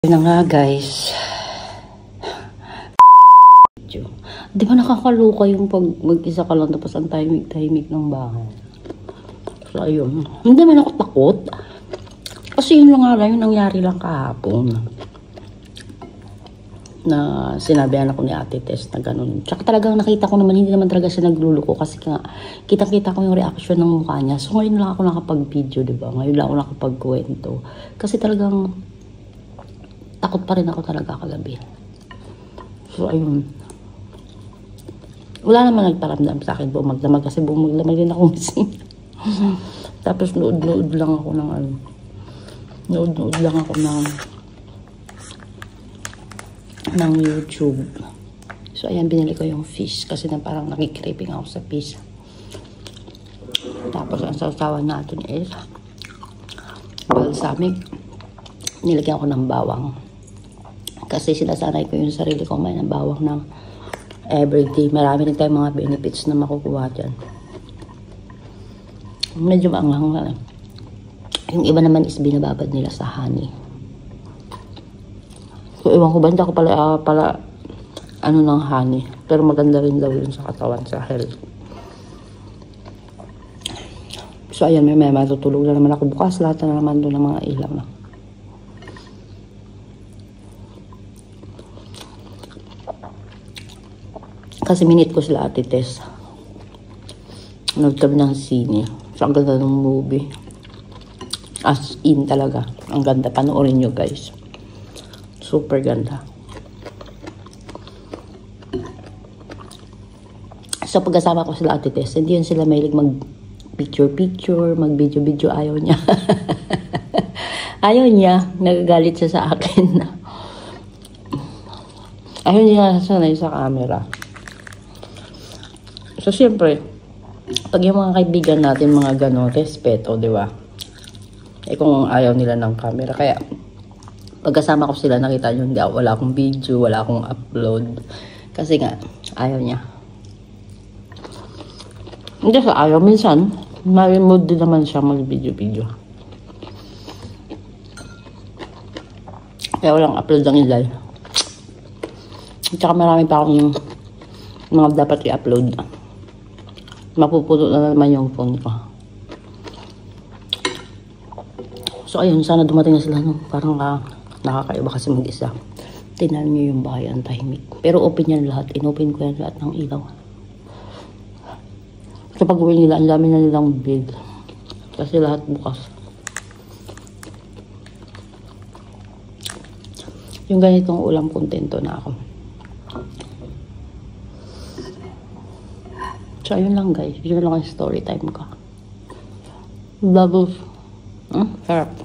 Yun na nga guys. Di ba nakakaloka yung pag mag-isa ka lang tapos ang tahimik ng bahay. So ayun. Hindi man ako takot. Kasi yun lang nga lang yung nangyari lang kahapon. Na sinabihan ako ni Ate Tess na ganun. Tsaka talagang nakita ko naman hindi naman talaga siya nagluluko kasi nga kitang-kita ko yung reaction ng mukha niya. So ngayon lang ako nakapag-video, di ba? Ngayon lang ako nakapag-kwento. Kasi talagang takot pa rin ako talaga kagabi. So, ayun. Wala naman nagparamdam sa akin bumagdamag kasi bumagdamag din ako mismo. Tapos nood-nood lang ako ng ano. Nood-nood lang ako ng YouTube. So, ayan, binili ko yung fish kasi na parang nakikreeping ako sa fish. Tapos, ang sasawan natin is balsamic. Nilagyan ko ng bawang. Kasi sinasanay ko yung sarili ko may ng bawang ng everyday. Marami rin tayong mga benefits na makukuha dyan. Medyo maanghang lang. Yung iba naman is binababad nila sa honey. So, ewan ko ba, hindi ako pala ano ng honey. Pero maganda rin daw yun sa katawan, sa health. So, ayan, may matutulog na naman ako bukas. Lahat na naman doon ng mga ilaw na. Kasi minute ko sila Ate Tess. Nagtabi ng sine. So, ang ganda ng movie. As in talaga. Ang ganda. Panoorin nyo guys. Super ganda. So, pagkasama ko sila Ate Tess, hindi yun sila mahilig mag-picture-picture, mag-video-video. Ayaw niya. Ayaw niya. Nagagalit siya sa akin. Ayaw niya sanay sa camera. So, siyempre, pag yung mga kaibigan natin, mga gano'n, respeto, di ba? Eh, kung ayaw nila ng camera. Kaya, pagkasama ko sila, nakita nyo, wala akong video, wala akong upload. Kasi nga, ayaw niya. Hindi sa ayaw. Minsan, may mood din naman siya mag-video-video. Kaya walang upload ng ilay. At saka marami pa akong mga dapat i-upload. Mapupuno na naman yung phone ko. So, ayun. Sana dumating na sila. No? Parang nakakaiba kasi mag-isa. Tingnan nyo yung bahay. Ang tahimik. Pero open yan lahat. Inopen ko yan lahat ng ilaw. So, pag uwi nila, ang dami na nilang bed. Kasi lahat bukas. Yung ganitong ulam, kontento na ako. So, ayun lang guys. Yun lang ang story time ko. Bubbles. Sarap.